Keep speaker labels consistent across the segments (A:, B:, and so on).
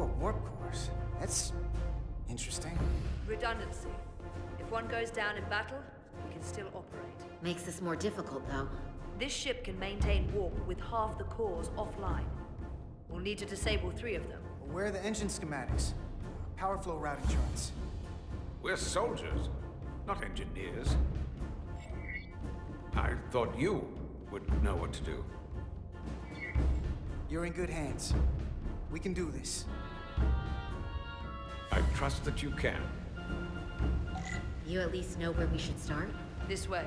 A: 4 warp cores. That's interesting.
B: Redundancy. If one goes down in battle, we can still operate.
C: Makes this more difficult, though.
B: This ship can maintain warp with half the cores offline. We'll need to disable 3 of them.
A: Where are the engine schematics? Power flow routing charts.
D: We're soldiers, not engineers. I thought you would know what to do.
A: You're in good hands. We can do this.
D: I trust that you can.
C: You at least know where we should start?
B: This way.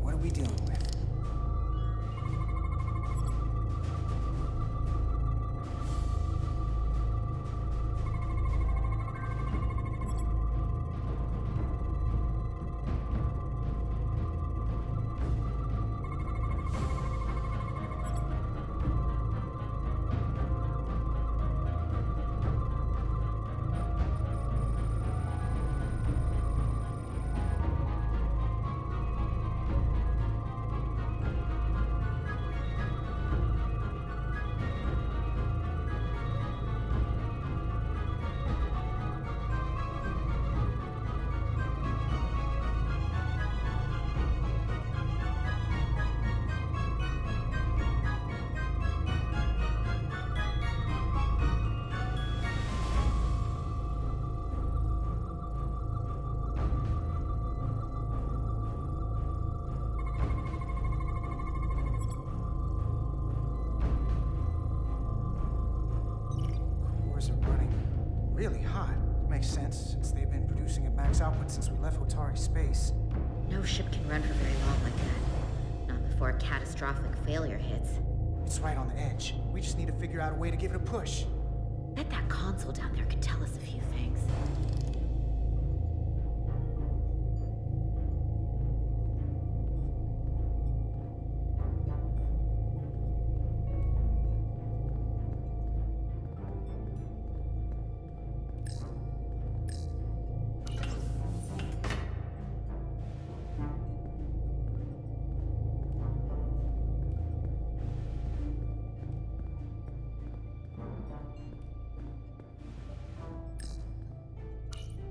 A: What are we dealing with? Really hot. Makes sense, since they've been producing at max output since we left Hotari space.
C: No ship can run for very long like that. Not before a catastrophic failure hits.
A: It's right on the edge. We just need to figure out a way to give it a push.
C: Bet that console down there could tell us a few things.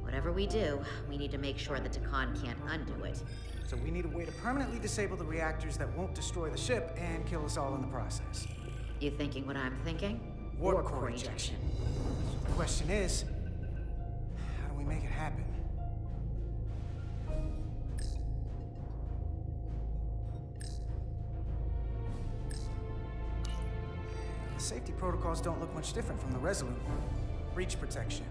C: Whatever we do, we need to make sure the Takan can't undo it.
A: So we need a way to permanently disable the reactors that won't destroy the ship and kill us all in the process.
C: You thinking what I'm thinking?
A: Warp core ejection. So the question is, how do we make it happen? The safety protocols don't look much different from the Resolute one. Breach protection.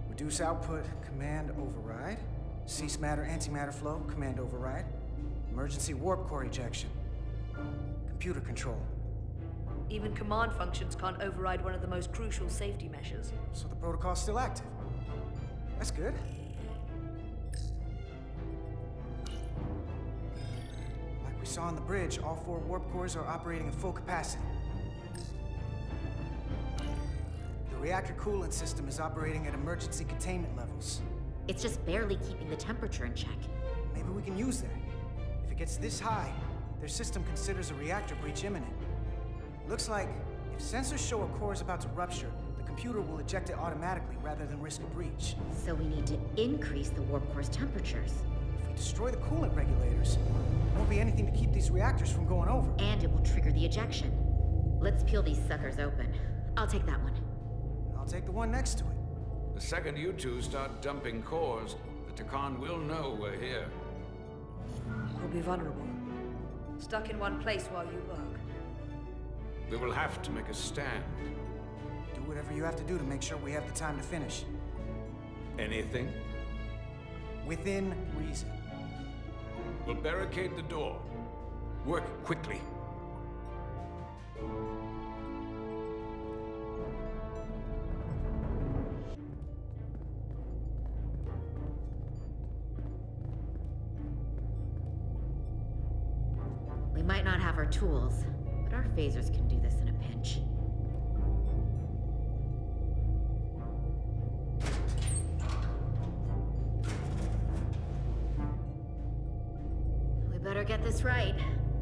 A: Reduce output, command override. Cease matter, antimatter flow, command override. Emergency warp core ejection. Computer control.
B: Even command functions can't override one of the most crucial safety measures.
A: So the protocol's still active. That's good. Like we saw on the bridge, all 4 warp cores are operating at full capacity. The reactor coolant system is operating at emergency containment levels.
C: It's just barely keeping the temperature in check.
A: Maybe we can use that. If it gets this high, their system considers a reactor breach imminent. Looks like if sensors show a core is about to rupture, the computer will eject it automatically rather than risk a breach.
C: So we need to increase the warp core's temperatures.
A: If we destroy the coolant regulators, there won't be anything to keep these reactors from going over.
C: And it will trigger the ejection. Let's peel these suckers open. I'll take that one.
A: I'll take the one next to it.
D: The second you two start dumping cores, the Takan will know we're here.
B: We'll be vulnerable. Stuck in one place while you work.
D: We will have to make a stand.
A: Do whatever you have to do to make sure we have the time to finish.
D: Anything?
A: Within reason.
D: We'll barricade the door. Work quickly.
C: not have our tools, but our phasers can do this in a pinch. We better get this right.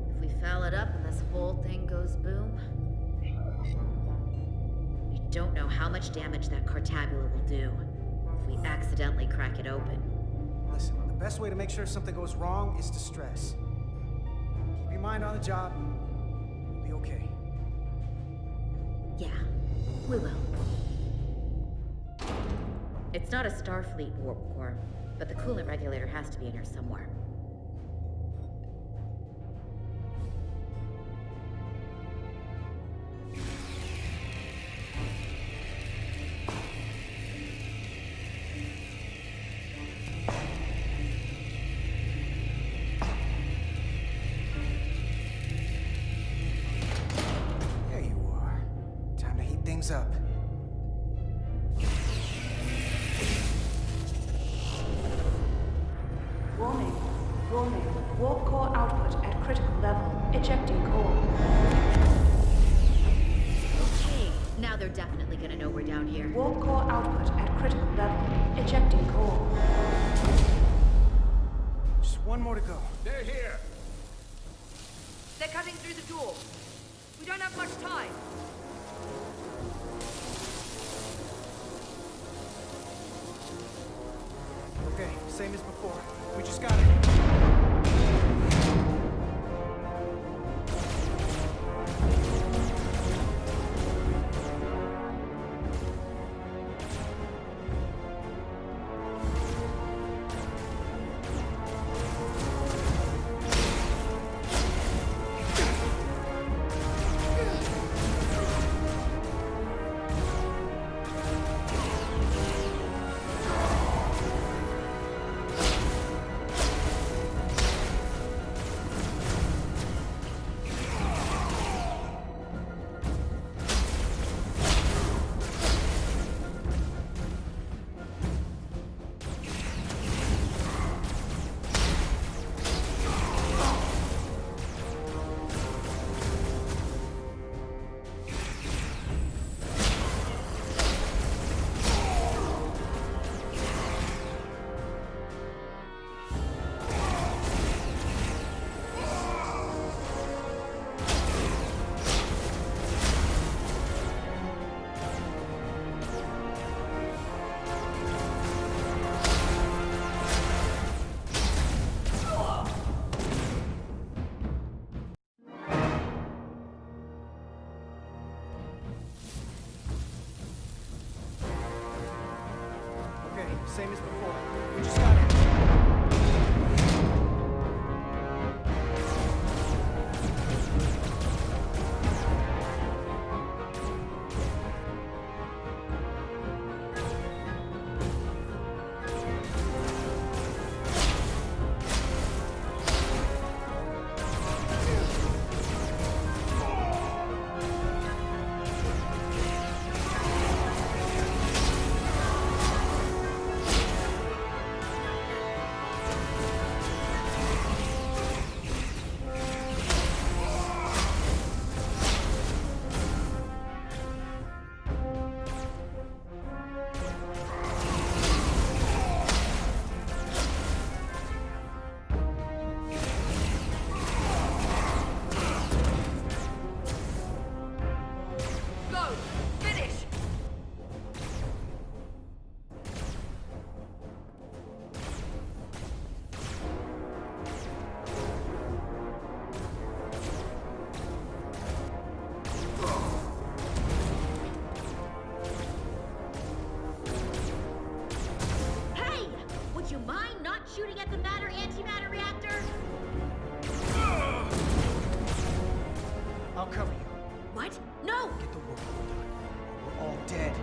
C: If we foul it up and this whole thing goes boom... We don't know how much damage that cartabula will do if we accidentally crack it open.
A: Listen, the best way to make sure something goes wrong is to stress. Keep your mind on the job. You'll be okay.
C: Yeah, we will. It's not a Starfleet warp core, but the coolant regulator has to be in here somewhere.
A: There you are. Time to heat things up.
E: Warning. Warning. Warp core output at critical level. Ejecting core.
C: Okay, now they're definitely gonna know we're down here.
E: Warp core output at critical level. Ejecting core.
A: Just one more to go.
D: They're here!
B: They're cutting through the door. We don't have much time.
A: Okay, same as before. We just got it. Same as before. We just got it.
C: shooting at the matter-antimatter reactor?
A: I'll cover you.
C: What? No!
A: Get the work done. We're all dead.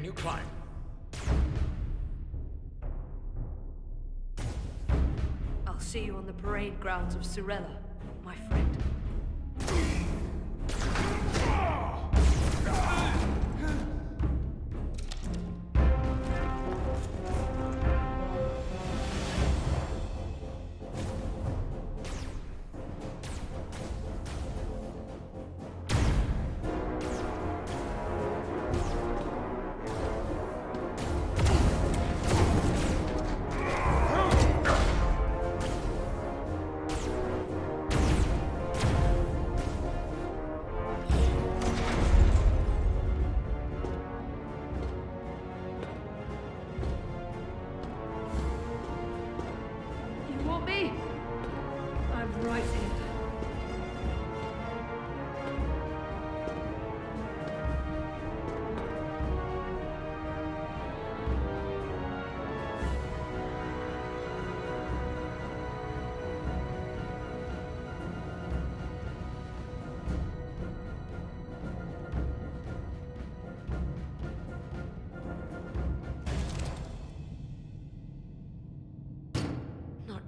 F: Can you climb?
B: I'll see you on the parade grounds of Surella, my friend.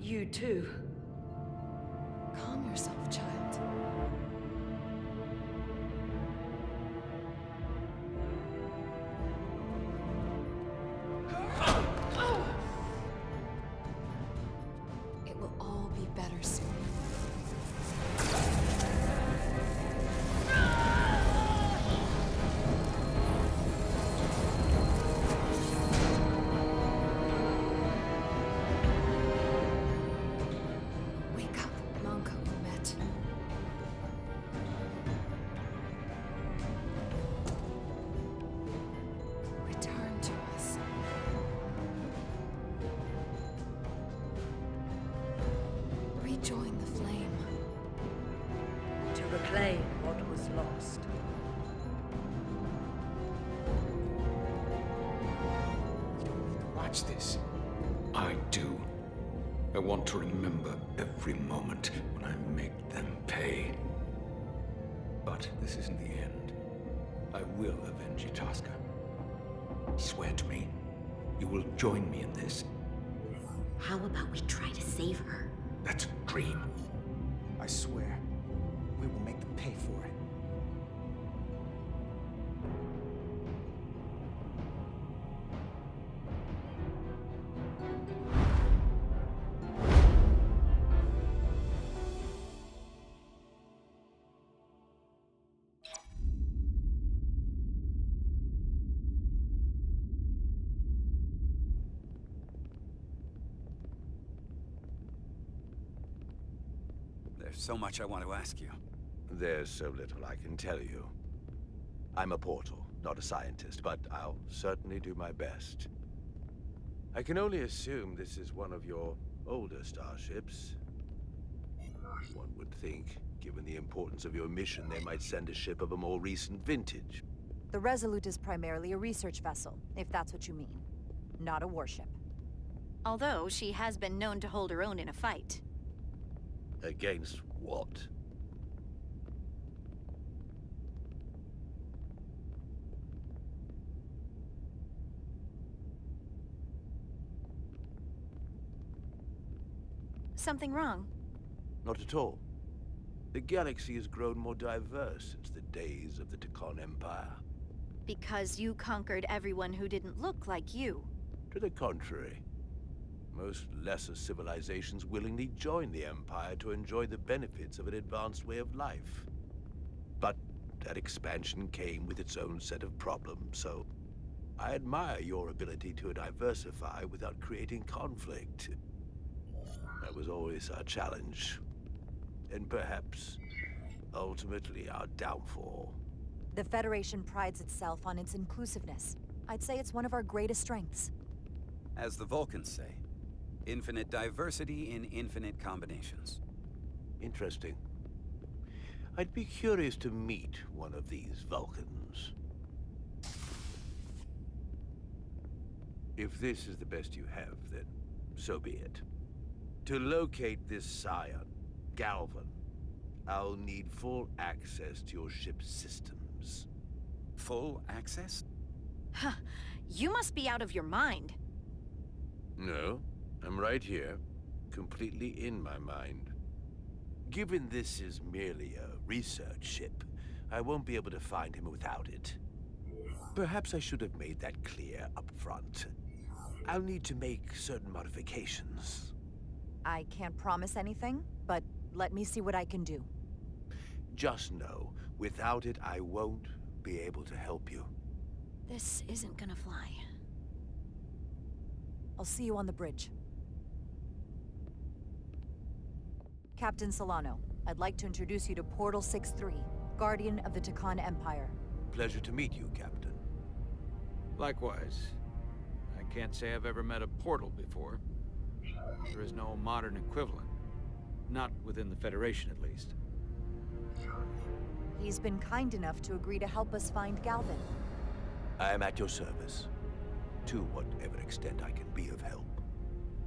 B: You too.
G: Calm yourself, child. It will all be better soon. Join the flame.
B: To reclaim what was lost.
A: You don't need to watch this.
D: I do. I want to remember every moment when I make them pay. But this isn't the end. I will avenge Itasca. Swear to me, you will join me in this.
C: How about we try to save her?
D: That's a dream.
A: I swear, we will make them pay for it.
H: There's so much I want to ask you.
I: There's so little I can tell you. I'm a portal, not a scientist, but I'll certainly do my best. I can only assume this is one of your older starships. One would think, given the importance of your mission, they might send a ship of a more recent vintage.
J: The Resolute is primarily a research vessel, if that's what you mean. Not a warship.
K: Although she has been known to hold her own in a fight.
I: Against what?
K: Something wrong?
I: Not at all. The galaxy has grown more diverse since the days of the Takon Empire.
K: Because you conquered everyone who didn't look like you.
I: To the contrary. Most lesser civilizations willingly join the Empire to enjoy the benefits of an advanced way of life. But that expansion came with its own set of problems, so I admire your ability to diversify without creating conflict. That was always our challenge. And perhaps, ultimately, our downfall.
J: The Federation prides itself on its inclusiveness. I'd say it's one of our greatest strengths.
H: As the Vulcans say, infinite diversity in infinite combinations.
I: Interesting. I'd be curious to meet one of these Vulcans. If this is the best you have, then so be it. To locate this scion, Galvan, I'll need full access to your ship's systems.
H: Full access?
K: Huh. You must be out of your mind.
I: No, I'm right here, completely in my mind. Given this is merely a research ship, I won't be able to find him without it. Perhaps I should have made that clear up front. I'll need to make certain modifications.
J: I can't promise anything, but let me see what I can do.
I: Just know, without it, I won't be able to help you.
K: This isn't gonna fly.
J: I'll see you on the bridge. Captain Solano, I'd like to introduce you to Portal 6-3, Guardian of the Takan Empire.
I: Pleasure to meet you, Captain.
F: Likewise. I can't say I've ever met a portal before. There is no modern equivalent. Not within the Federation, at least.
J: He's been kind enough to agree to help us find Galvin.
I: I am at your service, to whatever extent I can be of help.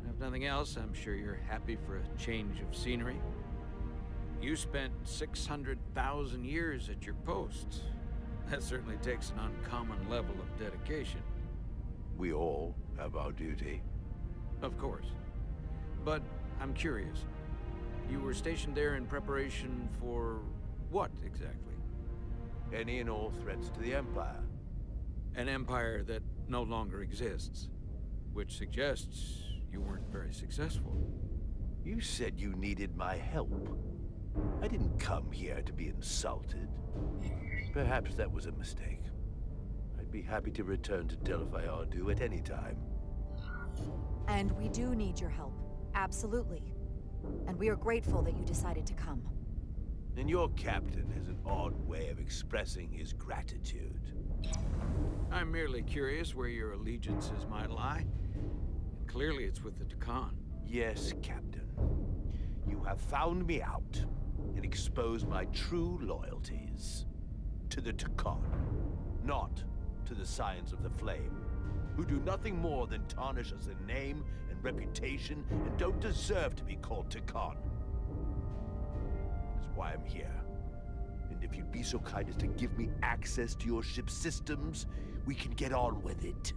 F: If nothing else, I'm sure you're happy for a change of scenery. You spent 600,000 years at your post. That certainly takes an uncommon level of dedication.
I: We all have our duty.
F: Of course. But I'm curious. You were stationed there in preparation for what, exactly?
I: Any and all threats to the Empire.
F: An empire that no longer exists. Which suggests you weren't very successful.
I: You said you needed my help. I didn't come here to be insulted. Perhaps that was a mistake. I'd be happy to return to Delphi Ardu at any time.
J: And we do need your help. Absolutely. And we are grateful that you decided to come.
I: And your captain has an odd way of expressing his gratitude.
F: I'm merely curious where your allegiances might lie. And clearly it's with the Takan.
I: Yes, Captain. You have found me out and exposed my true loyalties. To the Takan, not to the Scions of the Flame, who do nothing more than tarnish us in name and reputation and don't deserve to be called Takan. That's why I'm here. And if you'd be so kind as to give me access to your ship's systems, we can get on with it.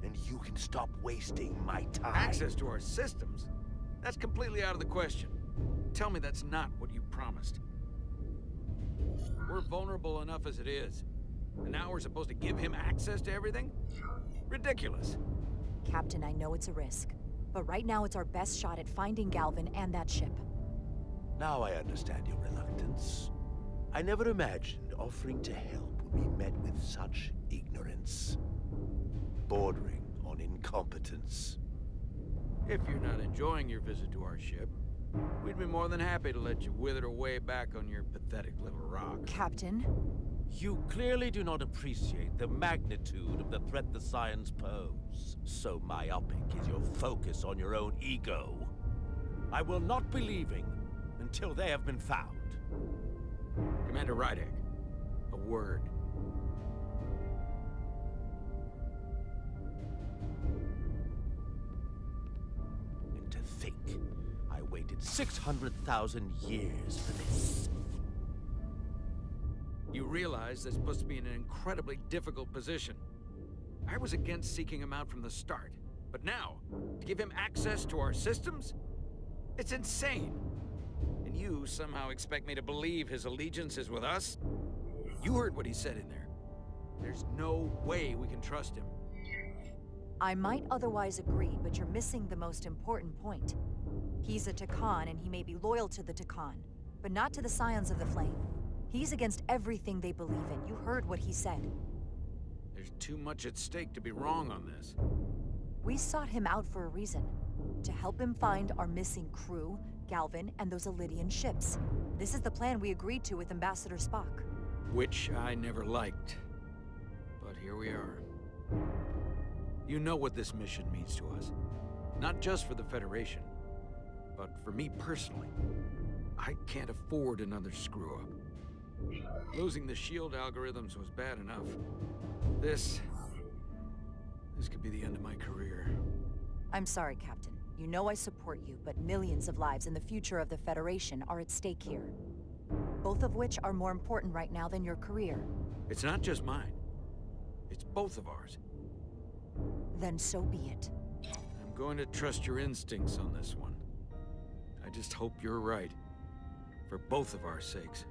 I: And you can stop wasting my time.
F: Access to our systems? That's completely out of the question. Tell me that's not what you promised. We're vulnerable enough as it is. And now we're supposed to give him access to everything? Ridiculous.
J: Captain, I know it's a risk. But right now it's our best shot at finding Galvin and that ship.
I: Now I understand your reluctance. I never imagined offering to help would be met with such ignorance. Bordering on incompetence.
F: If you're not enjoying your visit to our ship, we'd be more than happy to let you wither away back on your pathetic little rock.
J: Captain?
L: You clearly do not appreciate the magnitude of the threat the Scions pose. So myopic is your focus on your own ego. I will not be leaving until they have been found.
F: Commander Rydek, a word.
L: And to think, I waited 600,000 years for this.
F: You realize this puts me in an incredibly difficult position. I was against seeking him out from the start, but now, to give him access to our systems? It's insane! And you somehow expect me to believe his allegiance is with us? You heard what he said in there. There's no way we can trust him.
J: I might otherwise agree, but you're missing the most important point. He's a Takan, and he may be loyal to the Takan, but not to the Scions of the Flame. He's against everything they believe in. You heard what he said.
F: There's too much at stake to be wrong on this.
J: We sought him out for a reason. To help him find our missing crew, Galvin, and those Elydian ships. This is the plan we agreed to with Ambassador Spock.
F: Which I never liked. But here we are. You know what this mission means to us. Not just for the Federation, but for me personally. I can't afford another screw-up. Losing the shield algorithms was bad enough. This could be the end of my career.
J: I'm sorry, Captain. You know I support you, but millions of lives and the future of the Federation are at stake here. Both of which are more important right now than your career.
F: It's not just mine. It's both of ours.
J: then so be it.
F: I'm going to trust your instincts on this one. I just hope you're right. For both of our sakes.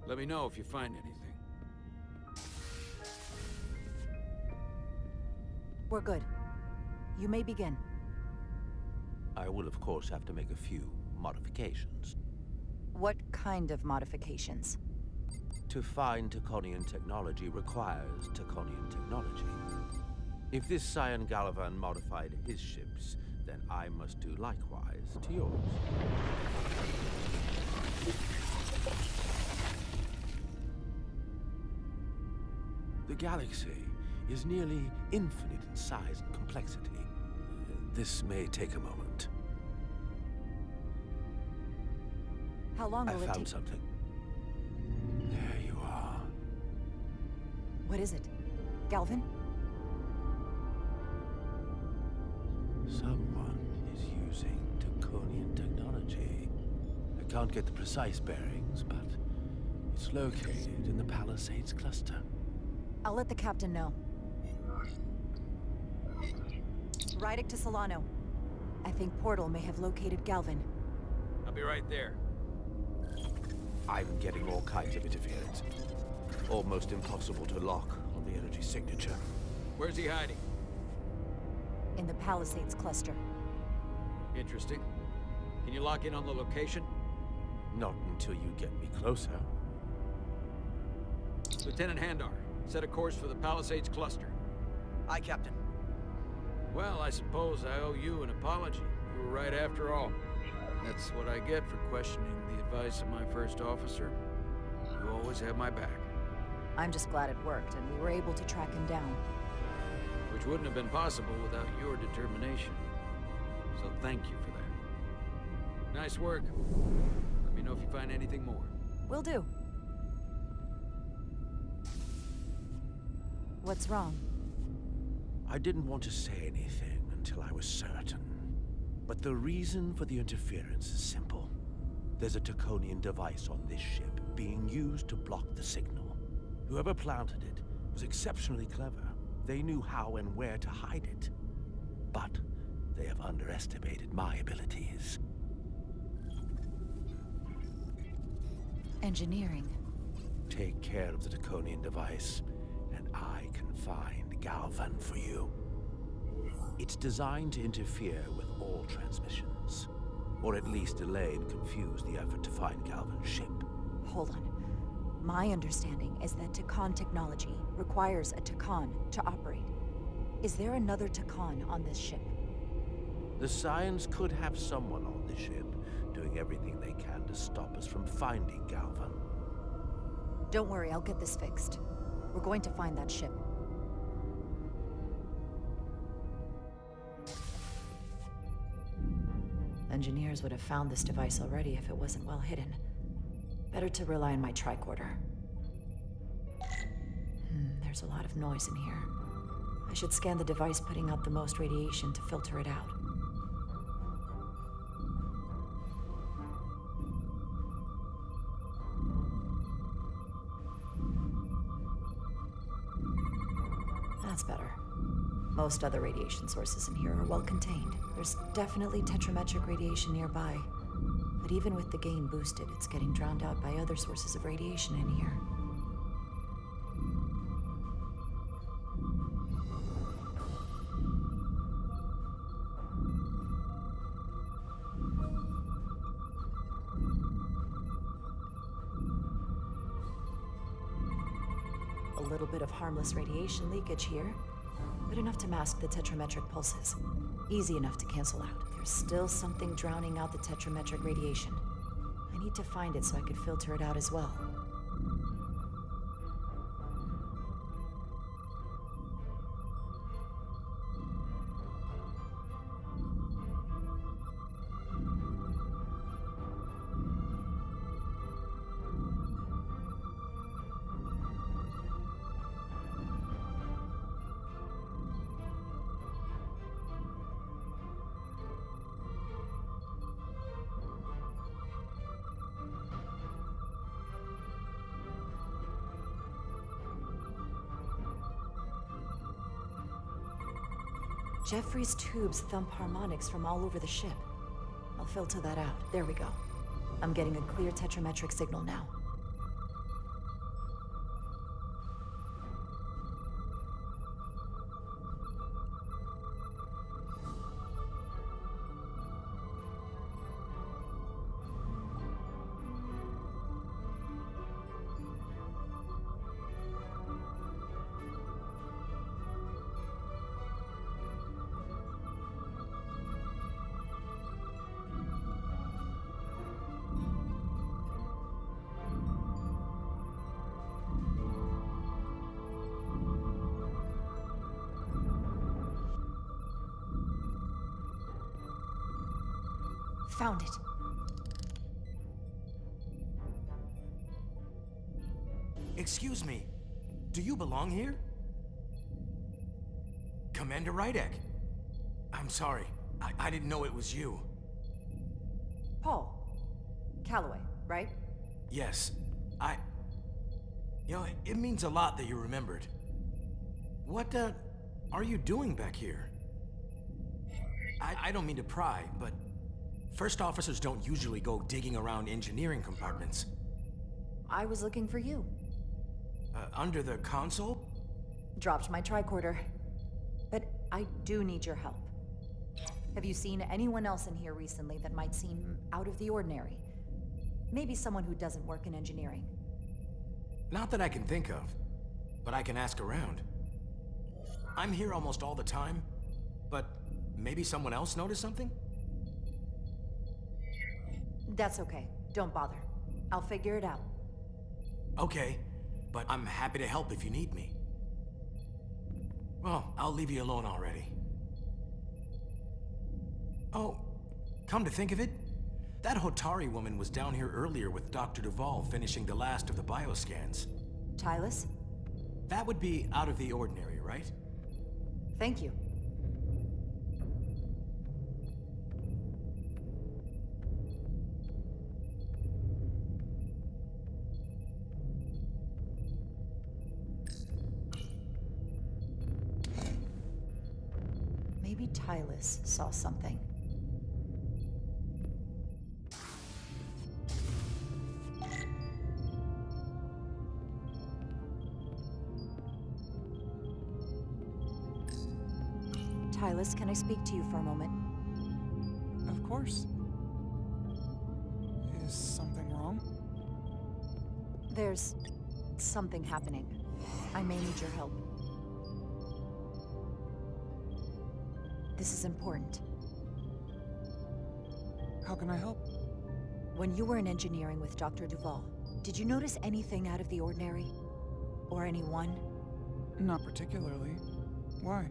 F: Let me know if you find anything.
J: We're good. You may begin.
L: I will, of course, have to make a few modifications.
J: What kind of modifications?
L: To find Taconian technology requires Taconian technology. If this Scion Gallivan modified his ships, then I must do likewise to yours. The galaxy is nearly infinite in size and complexity. This may take a moment.
J: How long will it take?
L: I found something. There you are.
J: What is it? Galvin?
L: Someone is using Taconian technology. I can't get the precise bearings, but it's located in the Palisades cluster.
J: I'll let the captain know. Rydick to Solano. I think Portal may have located Galvin.
F: I'll be right there.
L: I'm getting all kinds of interference. Almost impossible to lock on the energy signature.
F: Where's he hiding?
J: In the Palisades cluster.
F: Interesting. Can you lock in on the location?
L: Not until you get me closer.
F: Lieutenant Handar, set a course for the Palisades cluster.
A: Aye, Captain.
F: Well, I suppose I owe you an apology. You were right after all. That's what I get for questioning the advice of my first officer. You always have my back.
J: I'm just glad it worked, and we were able to track him down.
F: Which wouldn't have been possible without your determination. So thank you for that. Nice work. Let me know if you find anything more.
J: Will do. What's wrong?
L: I didn't want to say anything until I was certain. But the reason for the interference is simple. There's a Taconian device on this ship being used to block the signal. Whoever planted it was exceptionally clever. They knew how and where to hide it. But they have underestimated my abilities.
J: Engineering.
L: Take care of the Taconian device, and I can find Galvan for you. It's designed to interfere with all transmissions, or at least delay and confuse the effort to find Galvan's ship.
J: Hold on. My understanding is that Takan technology requires a Takan to operate. Is there another Takan on this ship?
L: The Scions could have someone on the ship, doing everything they can to stop us from finding Galvan.
J: Don't worry, I'll get this fixed. We're going to find that ship. Engineers would have found this device already if it wasn't well hidden. Better to rely on my tricorder. There's a lot of noise in here. I should scan the device putting out the most radiation to filter it out. That's better. Most other radiation sources in here are well contained. There's definitely tetrametric radiation nearby. But even with the gain boosted, it's getting drowned out by other sources of radiation in here. A little bit of harmless radiation leakage here, but enough to mask the tetrametric pulses. Easy enough to cancel out. There's still something drowning out the tetrametric radiation. I need to find it so I could filter it out as well. Jeffrey's tubes thump harmonics from all over the ship. I'll filter that out. There we go. I'm getting a clear tetrametric signal now. Found it.
M: Excuse me. Do you belong here? Commander Rydek. I'm sorry. I didn't know it was you.
J: Paul. Calloway, right?
M: Yes. You know, it means a lot that you remembered. What, are you doing back here? I don't mean to pry, but first officers don't usually go digging around engineering compartments.
J: I was looking for you.
M: Under the console?
J: Dropped my tricorder. But I do need your help. Have you seen anyone else in here recently that might seem out of the ordinary? Maybe someone who doesn't work in engineering.
M: Not that I can think of, but I can ask around. I'm here almost all the time, but maybe someone else noticed something?
J: That's okay. Don't bother. I'll figure it out.
M: Okay, but I'm happy to help if you need me. Well, I'll leave you alone already. Oh, come to think of it, that Hotari woman was down here earlier with Dr. Duvall finishing the last of the bioscans.
J: Tylus?
M: That would be out of the ordinary, right?
J: Thank you. Maybe Tylus saw something. Tylus, can I speak to you for a moment?
A: Of course. Is something wrong?
J: There's something happening. I may need your help. This is important.
A: How can I help?
J: When you were in engineering with Dr. Duvall, did you notice anything out of the ordinary? Or anyone?
A: Not particularly. Why?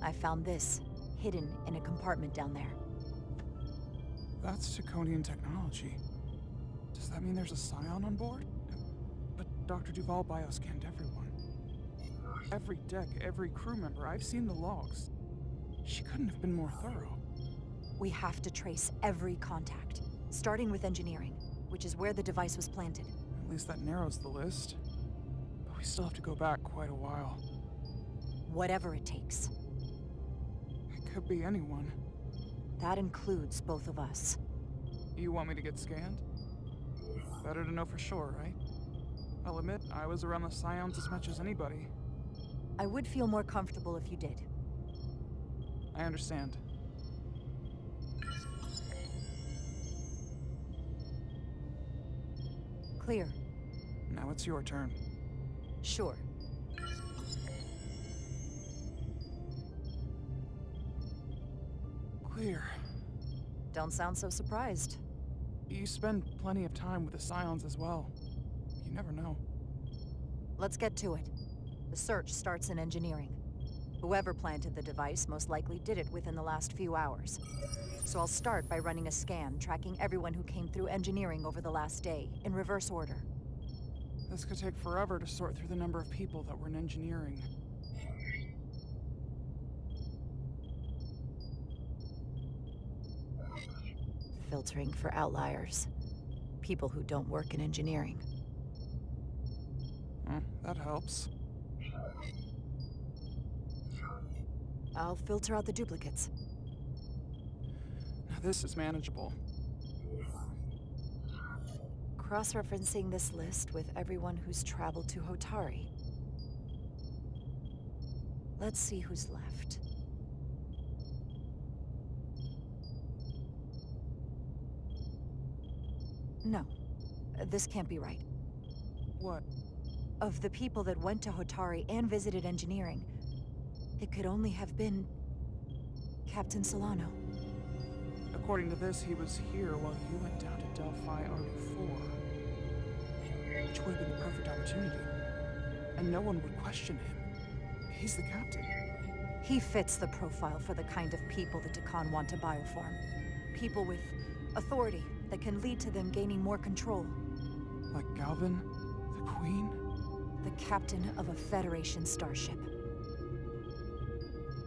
J: I found this, hidden in a compartment down there.
A: That's Taconian technology. Does that mean there's a scion on board? But Dr. Duvall bioscanned everyone. Every deck, every crew member. I've seen the logs. She couldn't have been more thorough.
J: We have to trace every contact, starting with engineering, which is where the device was planted.
A: At least that narrows the list. But we still have to go back quite a while.
J: Whatever it takes.
A: It could be anyone.
J: That includes both of us.
A: You want me to get scanned? Better to know for sure, right? I'll admit, I was around the Scions as much as anybody.
J: I would feel more comfortable if you did.
A: I understand.
J: Clear.
A: Now it's your turn.
J: Sure.
A: Clear.
J: Don't sound so surprised.
A: You spend plenty of time with the Scions as well. You never know.
J: Let's get to it. The search starts in engineering. Whoever planted the device most likely did it within the last few hours. So I'll start by running a scan, tracking everyone who came through engineering over the last day, in reverse order.
A: This could take forever to sort through the number of people that were in engineering.
J: Filtering for outliers. People who don't work in engineering.
A: That helps.
J: I'll filter out the duplicates.
N: Now this is manageable.
J: Cross-referencing this list with everyone who's traveled to Hotari. Let's see who's left. No, this can't be right.
N: What?
J: Of the people that went to Hotari and visited engineering, it could only have been Captain Solano.
N: According to this, he was here while you went down to Delphi RB4. Which would have been the perfect opportunity. And no one would question him. He's the captain.
J: He fits the profile for the kind of people the Takan want to bioform. People with authority that can lead to them gaining more control.
N: Like Galvin, the Queen?
J: The captain of a Federation starship.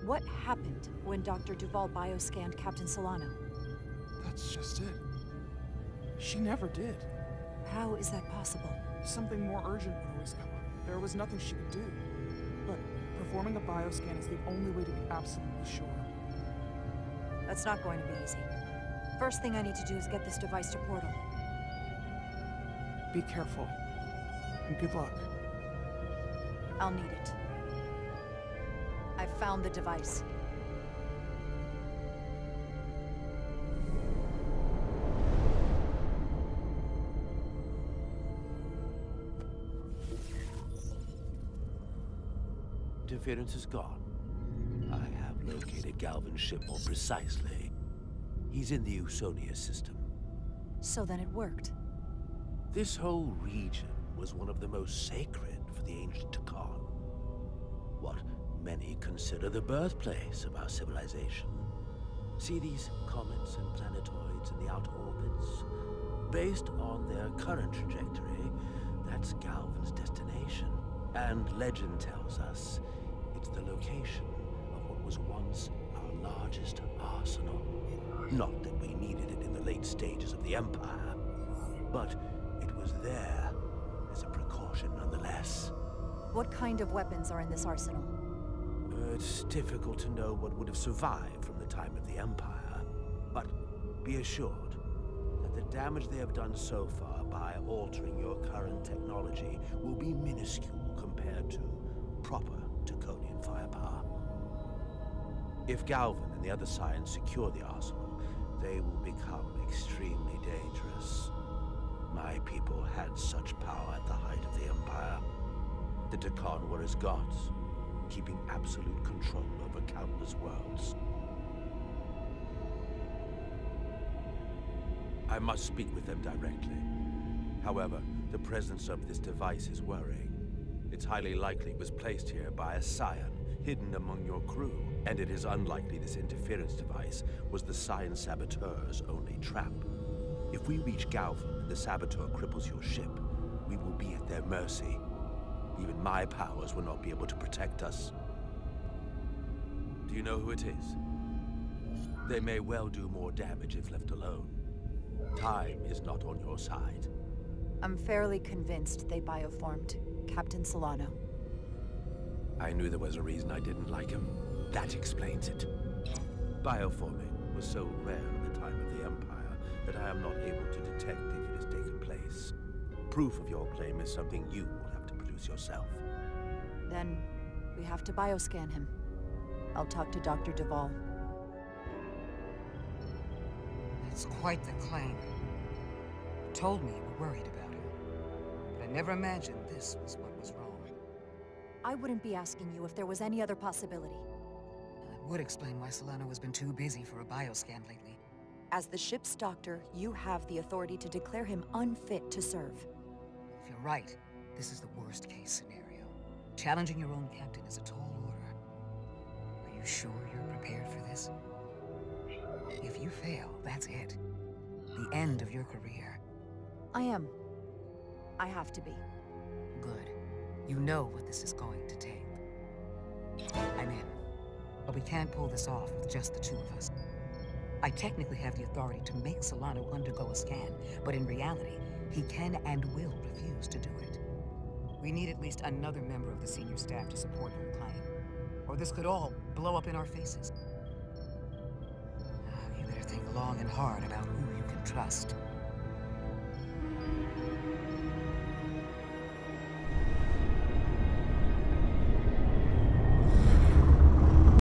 J: What happened when Dr. Duval bioscanned Captain Solano?
N: That's just it. She never did.
J: How is that possible?
N: Something more urgent would always come up. There was nothing she could do. But performing a bioscan is the only way to be absolutely sure.
J: That's not going to be easy. First thing I need to do is get this device to Portal.
N: Be careful. And good luck.
J: I'll need it. I've found the device.
L: Interference is gone. I have located Galvin's ship more precisely. He's in the Usonia system.
J: So then it worked.
L: This whole region was one of the most sacred for the ancient Takan. What many consider the birthplace of our civilization. See these comets and planetoids in the outer orbits? Based on their current trajectory, that's Galvin's destination. And legend tells us it's the location of what was once our largest arsenal. Not that we needed it in the late stages of the Empire, but it was there as a precaution nonetheless.
J: What kind of weapons are in this arsenal?
L: It's difficult to know what would have survived from the time of the Empire, but be assured that the damage they have done so far by altering your current technology will be minuscule compared to proper Taconian firepower. If Galvin and the other Scions secure the arsenal, they will become extremely dangerous. My people had such power at the height of the Empire. The Takan were as gods, keeping absolute control over countless worlds. I must speak with them directly. However, the presence of this device is worrying. It's highly likely it was placed here by a Scion, hidden among your crew, and it is unlikely this interference device was the Scion Saboteur's only trap. If we reach Galvin and the Saboteur cripples your ship, we will be at their mercy. Even my powers will not be able to protect us. Do you know who it is? They may well do more damage if left alone. Time is not on your side.
J: I'm fairly convinced they bioformed Captain Solano.
L: I knew there was a reason I didn't like him. That explains it. Bioforming was so rare at the time of the Empire that I am not able to detect if it has taken place. Proof of your claim is something you will have to produce yourself.
J: Then we have to bioscan him. I'll talk to Dr. Duval.
O: That's quite the claim. You told me you were worried about him, but I never imagined this was what was wrong.
J: I wouldn't be asking you if there was any other possibility.
O: That would explain why Solano has been too busy for a bioscan lately.
J: As the ship's doctor, you have the authority to declare him unfit to serve.
O: If you're right, this is the worst-case scenario. Challenging your own captain is a tall order. Are you sure you're prepared for this? If you fail, that's it. The end of your career.
J: I am. I have to be.
O: Good. You know what this is going to take. I'm in. But we can't pull this off with just the two of us. I technically have the authority to make Solano undergo a scan, but in reality, he can and will refuse to do it. We need at least another member of the senior staff to support your claim. Or this could all blow up in our faces. You better think long and hard about who you can trust.